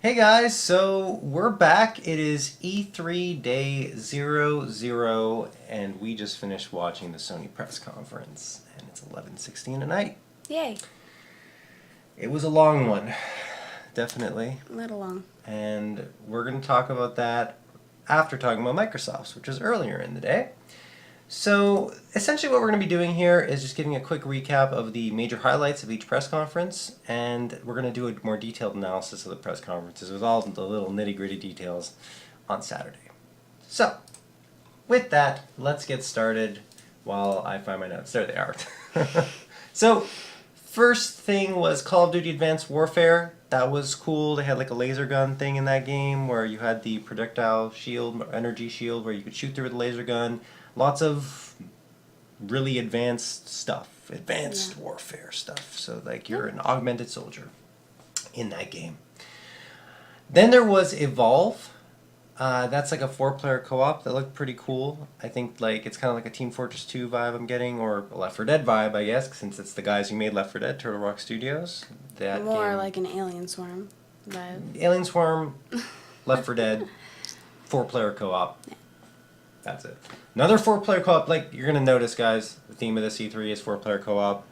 Hey guys, so we're back. It is E3 day 00, and we just finished watching the Sony press conference, and it's 11:16 at night. Yay. It was a long one, definitely, A little long. and we're going to talk about that after talking about Microsoft's, which was earlier in the day. So essentially what we're going to be doing here is just giving a quick recap of the major highlights of each press conference, and we're going to do a more detailed analysis of the press conferences with all the little nitty-gritty details on Saturday. So, with that, let's get started while I find my notes. There they are. So, first thing was Call of Duty Advanced Warfare. That was cool. They had like a laser gun thing in that game where you had the projectile shield, energy shield, where you could shoot through with a laser gun. Lots of really advanced stuff, advanced warfare stuff. So like you're an augmented soldier in that game. Then there was Evolve. That's like a 4-player co-op that looked pretty cool. I think like it's kind of like a Team Fortress 2 vibe I'm getting, or a Left 4 Dead vibe, I guess, since it's the guys who made Left 4 Dead, Turtle Rock Studios. That More game, like an Alien Swarm vibe. Alien Swarm, Left 4 Dead, 4-player co-op. Yeah. That's it. Another 4-player co-op. Like you're gonna notice, guys. The theme of this E3 is 4-player co-op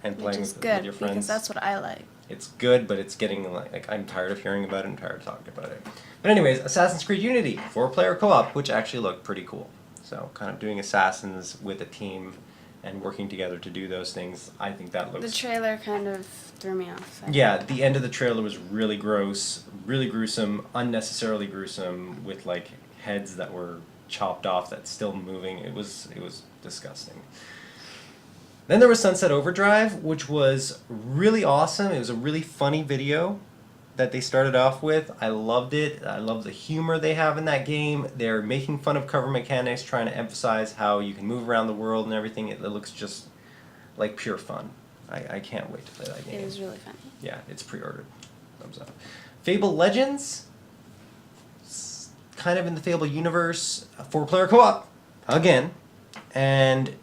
and playing Which is with good, your friends. because that's what I like. It's good, but it's getting like I'm tired of hearing about it. I'm tired of talking about it. But anyways, Assassin's Creed Unity 4-player co-op, which actually looked pretty cool. So kind of doing assassins with a team and working together to do those things. I think that looks. The trailer kind of threw me off. Yeah, the end of the trailer was really gross, really gruesome, unnecessarily gruesome, with like heads that were chopped off that's still moving. It was disgusting. Then there was Sunset Overdrive, which was really awesome. It was a really funny video that they started off with. I loved it. I love the humor they have in that game. They're making fun of cover mechanics, trying to emphasize how you can move around the world and everything. It looks just like pure fun. I can't wait to play that game. It was really funny. Yeah, it's pre-ordered. Thumbs up. Fable Legends, kind of in the Fable universe, a 4-player co-op, again, and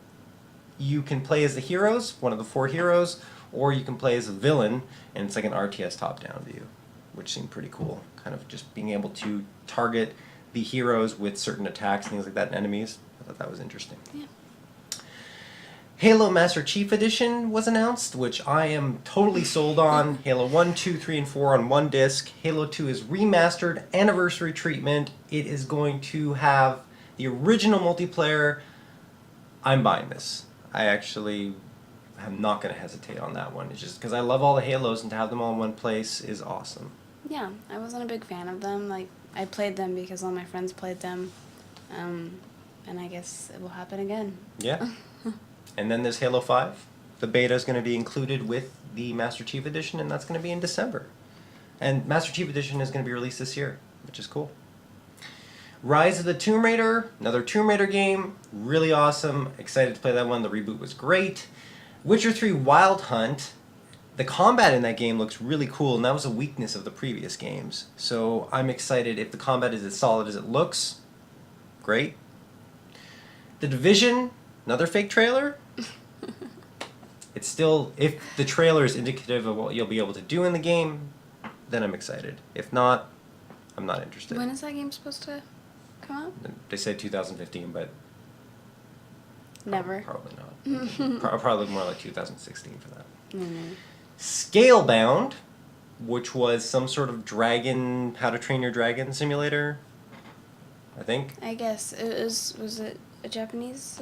you can play as the heroes, one of the 4 heroes, or you can play as a villain, and it's like an RTS top-down view, which seemed pretty cool. Kind of just being able to target the heroes with certain attacks and things like that, and enemies. I thought that was interesting. Yeah. Halo Master Chief Edition was announced, which I am totally sold on. Halo 1, 2, 3, and 4 on one disc. Halo 2 is remastered, anniversary treatment. It is going to have the original multiplayer. I'm buying this. I actually am not going to hesitate on that one. It's just because I love all the Halos, and to have them all in one place is awesome. Yeah, I wasn't a big fan of them. Like, I played them because all my friends played them. And I guess it will happen again. Yeah. And then there's Halo 5. The beta is going to be included with the Master Chief Edition, and that's going to be in December. And Master Chief Edition is going to be released this year, which is cool. Rise of the Tomb Raider, another Tomb Raider game, really awesome. Excited to play that one. The reboot was great. Witcher 3 Wild Hunt. The combat in that game looks really cool, and that was a weakness of the previous games. So I'm excited. If the combat is as solid as it looks, great. The Division, another fake trailer. It's still, if the trailer is indicative of what you'll be able to do in the game, then I'm excited. If not, I'm not interested. When is that game supposed to come out? They said 2015, but Never. probably not. Probably more like 2016 for that. Mm-hmm. Scalebound, which was some sort of dragon, How to Train Your Dragon simulator, I think. I guess. Was it a Japanese...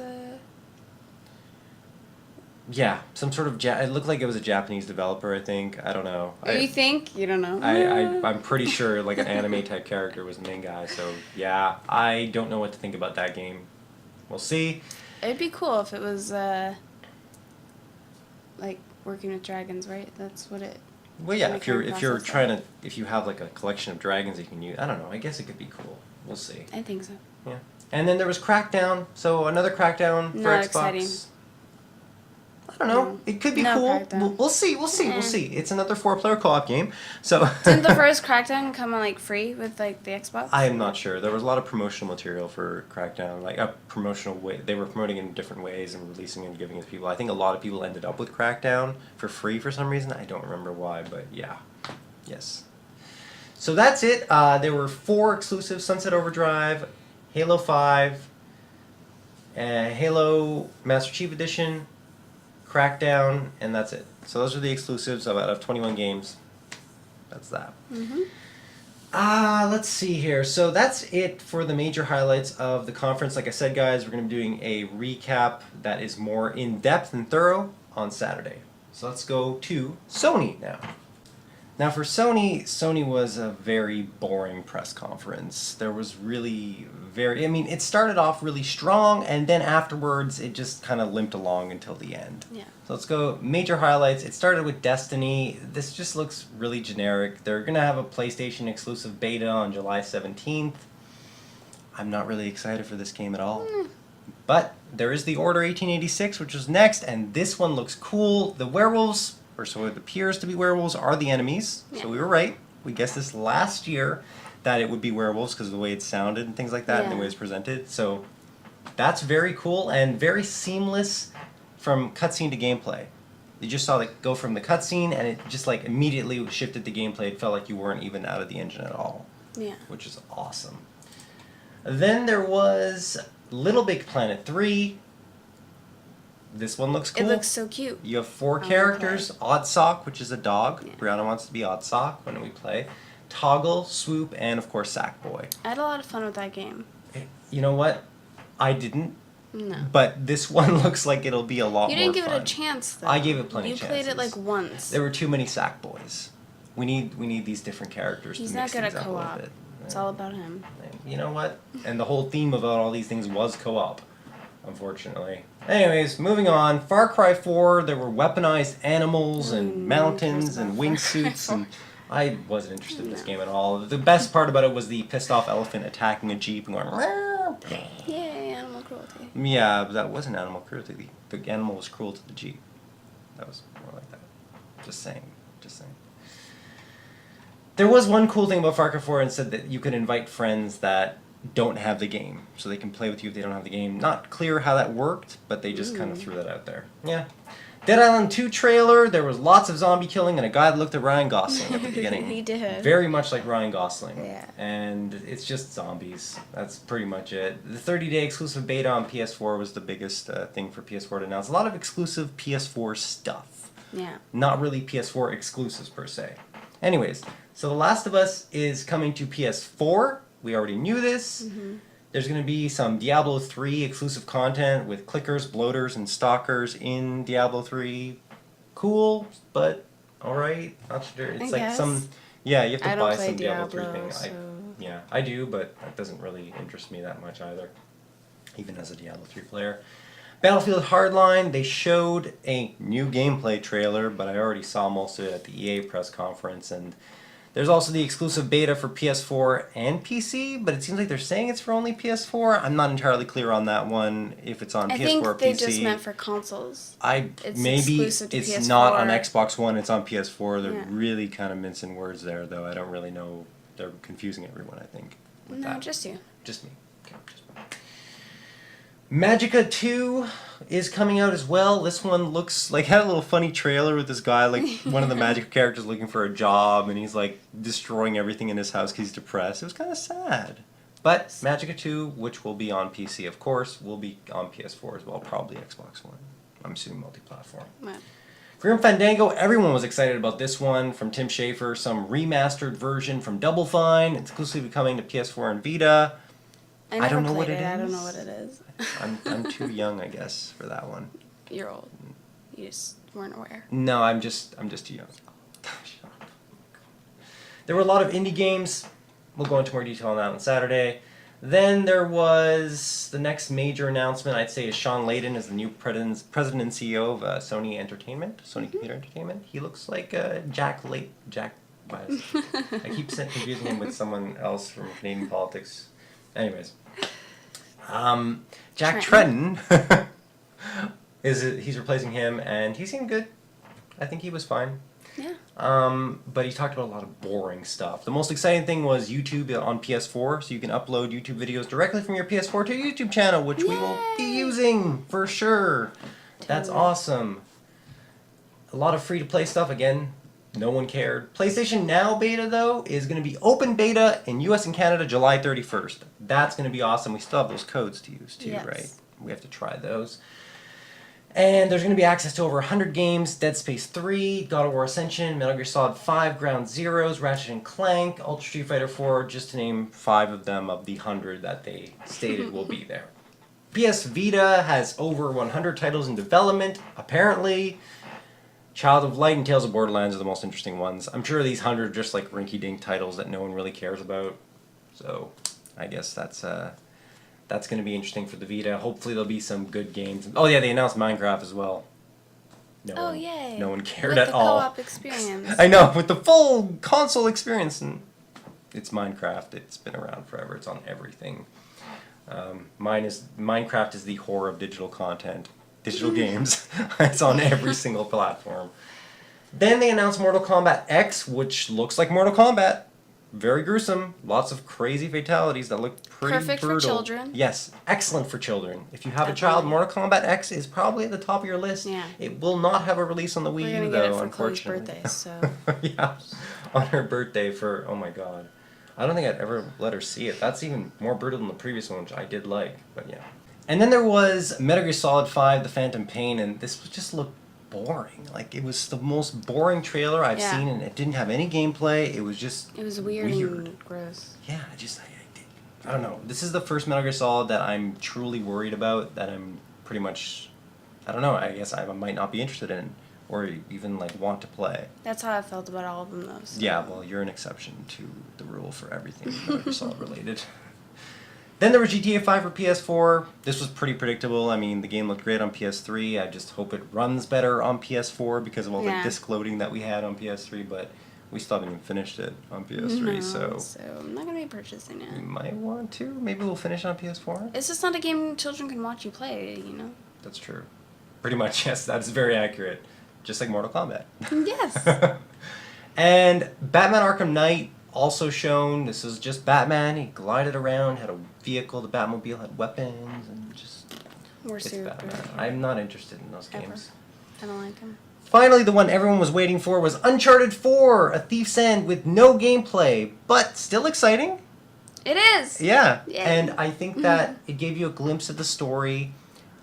Yeah, some sort of it looked like it was a Japanese developer. I think. I don't know. You think? You don't know. I'm pretty sure like an anime type character was the main guy. So yeah, I don't know what to think about that game. We'll see. It'd be cool if it was like working with dragons, right? That's what it. Well, yeah. Any If you're kind of if you're process trying like. to if you have like a collection of dragons you can use, I don't know. I guess it could be cool. We'll see. I think so. Yeah. And then there was Crackdown. So another Crackdown for Not Xbox. exciting. I don't know. No. It could be No cool. Crackdown. We'll see. We'll see. Eh. We'll see. It's another 4-player co-op game. So Didn't the first Crackdown come on like free with like the Xbox? I am not sure. There was a lot of promotional material for Crackdown, like a promotional way. They were promoting it in different ways and releasing it and giving it to people. I think a lot of people ended up with Crackdown for free for some reason. I don't remember why, but yeah, yes. So that's it. There were 4 exclusives: Sunset Overdrive, Halo 5, Halo Master Chief Edition, Crackdown, and that's it. So those are the exclusives out of 21 games. That's that. Let's see here. So that's it for the major highlights of the conference. Like I said, guys, we're going to be doing a recap that is more in-depth and thorough on Saturday. So let's go to Sony now. Now for Sony was a very boring press conference. There was really it started off really strong, and then afterwards it just kind of limped along until the end. Yeah. So let's go major highlights. It started with Destiny. This just looks really generic. They're going to have a PlayStation exclusive beta on July 17th. I'm not really excited for this game at all. But there is the Order 1886, which was next, and this one looks cool. The werewolves, or so it appears to be werewolves, are the enemies. Yeah. So we were right. We guessed this last year that it would be werewolves because of the way it sounded and things like that, and the way it's presented. So that's very cool and very seamless from cutscene to gameplay. You just saw it go from the cutscene, and it just like immediately shifted to gameplay. It felt like you weren't even out of the engine at all. Yeah. Which is awesome. Then there was Little Big Planet 3. This one looks cool. It looks so cute. You have 4 wanna characters. Oddsock, which is a dog. Yeah. Brianna wants to be Oddsock when we play. Toggle, Swoop, and of course Sackboy. I had a lot of fun with that game. You know what? I didn't. No. But this one looks like it'll be a lot more You didn't give fun. it a chance, though. I gave it plenty of You played it chances. like once. There were too many Sackboys. We need these different characters He's to not mix good things at up a little co-op. bit. It's all about him. You know what? And the whole theme about all these things was co-op, unfortunately. Anyways, moving on. Far Cry 4, there were weaponized animals and mountains and wingsuits, and I wasn't interested in this game at all. The best part about it was the pissed off elephant attacking a jeep and going, "Meow." Yay, animal cruelty. Yeah, but that wasn't animal cruelty. The animal was cruel to the jeep. That was more like that. Just saying. Just saying. There was one cool thing about Far Cry 4, and said that you could invite friends that don't have the game, so they can play with you if they don't have the game. Not clear how that worked, but they just kind of threw that out there. Yeah. Dead Island 2 trailer, there was lots of zombie killing, and a guy that looked at Ryan Gosling at the beginning. He did. Very much like Ryan Gosling. Yeah. And it's just zombies. That's pretty much it. The 30-day exclusive beta on PS4 was the biggest thing for PS4 to announce. A lot of exclusive PS4 stuff. Yeah. Not really PS4 exclusives per se. Anyways, so The Last of Us is coming to PS4. We already knew this. There's going to be some Diablo 3 exclusive content with clickers, bloaters, and stalkers in Diablo 3. Cool, but alright. Not sure. It's I like guess. some... Yeah, you have to I don't buy play some Diablo 3 Diablo, thing. so... Yeah, I do, but that doesn't really interest me that much either. Even as a Diablo 3 player. Battlefield Hardline, they showed a new gameplay trailer, but I already saw most of it at the EA press conference, and there's also the exclusive beta for PS4 and PC, but it seems like they're saying it's for only PS4. I'm not entirely clear on that one, if it's on I PS4 think or they PC. just meant for consoles. Maybe exclusive to it's PS4. not on Xbox One, it's on PS4. They're Yeah. really kind of mincing words there, though. I don't really know. They're confusing everyone, I think. with No, that. just you. Just me. Okay, just me. Magica 2 is coming out as well. This one looks like, had a little funny trailer with this guy, like one of the Magica characters looking for a job, and he's like destroying everything in his house because he's depressed. It was kind of sad. But Magica 2, which will be on PC, of course, will be on PS4 as well, probably Xbox One. I'm assuming multi-platform. What? Grim Fandango, everyone was excited about this one from Tim Schafer. Some remastered version from Double Fine, exclusively coming to PS4 and Vita. I don't never know what played it I don't is. know what it is. I'm too young, I guess, for that one. You're old. You just weren't aware. No, I'm just too young. Shut up. There were a lot of indie games. We'll go into more detail on that on Saturday. Then there was the next major announcement, I'd say, is Sean Layden as the new president and CEO of Sony Entertainment, Sony Computer Entertainment. He looks like Jack. I keep confusing him with someone else from Canadian politics. Anyways. Jack Tretton he's replacing him, and he seemed good. I think he was fine. Yeah. But he talked about a lot of boring stuff. The most exciting thing was YouTube on PS4, so you can upload YouTube videos directly from your PS4 to your YouTube channel, which we will be using for sure. That's awesome. A lot of free-to-play stuff. Again, No one cared. PlayStation Now beta, though, is going to be open beta in US and Canada July 31st. That's going to be awesome. We still have those codes to use, too, Yes. right? We have to try those. And there's going to be access to over 100 games: Dead Space 3, God of War Ascension, Metal Gear Solid 5, Ground Zeroes, Ratchet & Clank, Ultra Street Fighter 4, just to name 5 of them of the 100 that they stated will be there. PS Vita has over 100 titles in development, apparently. Child of Light and Tales of Borderlands are the most interesting ones. I'm sure these 100 are just like rinky-dink titles that no one really cares about. So I guess that's going to be interesting for the Vita. Hopefully there'll be some good games. Oh yeah, they announced Minecraft as well. Yay. No one cared With at the all. co-op experience. I know, with the full console experience. And it's Minecraft. It's been around forever. It's on everything. Minecraft is the whore of digital content. Digital games. It's on every single platform. Then they announced Mortal Kombat X, which looks like Mortal Kombat. Very gruesome. Lots of crazy fatalities that look pretty Perfect for brutal. children. Yes, excellent for children. If you have a Definitely. child, Mortal Kombat X is probably at the top of your list. Yeah. It will not have a release on the Wii We're U, gonna though, get it for Chloe's unfortunately. birthday, so Yeah, on her birthday for, oh my god. I don't think I'd ever let her see it. That's even more brutal than the previous one, which I did like, but yeah. And then there was Metal Gear Solid 5, The Phantom Pain, and this just looked boring. Like, it was the most boring trailer I've Yeah. seen, and it didn't have any gameplay. It was just it was weird. And gross. Yeah, I don't know. This is the first Metal Gear Solid that I'm truly worried about, that I'm pretty much, I don't know, I guess I might not be interested in, or even, like, want to play. That's how I felt about all of them, though. So. Yeah, well, you're an exception to the rule for everything Metal Gear Solid related. Then there was GTA 5 for PS4. This was pretty predictable. I mean, the game looked great on PS3. I just hope it runs better on PS4 because of all the disk loading that we had on PS3, but we still haven't even finished it on PS3, so I'm not going to be purchasing you it. might want to. Maybe we'll finish it on PS4. It's just not a game children can watch you play, you know? That's true. Pretty much, yes, that's very accurate. Just like Mortal Kombat. Yes. And Batman Arkham Knight, also shown. This is just Batman. He glided around, had a vehicle. The Batmobile had weapons, and just We're it's super. Batman. I'm not interested in those Ever. games. I don't like them. Finally, the one everyone was waiting for was Uncharted 4, A Thief's End, with no gameplay, but still exciting. It is! Yeah, Yay. and I think that it gave you a glimpse of the story.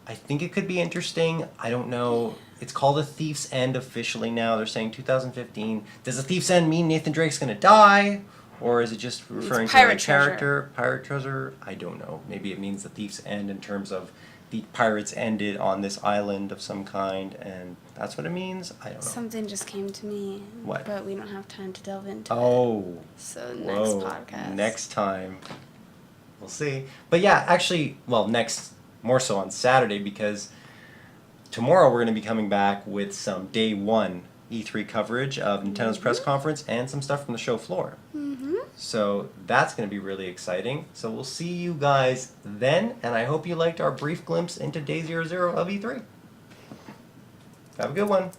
I think it could be interesting. I don't know. It's called A Thief's End officially now. They're saying 2015. Does A Thief's End mean Nathan Drake's going to die? Or is it just referring to a character? Pirate treasure? I don't know. Maybe it means the thief's end in terms of the pirates ended on this island of some kind, and that's what it means? I don't know. Something just came to me. What? But we don't have time to delve into it. Oh. So next Whoa. podcast. Next time. We'll see. But yeah, actually, well, more so on Saturday, because tomorrow we're going to be coming back with some day one E3 coverage of Nintendo's press conference and some stuff from the show floor. Mm-hmm. So that's going to be really exciting. So we'll see you guys then, and I hope you liked our brief glimpse into Day 00 of E3. Have a good one.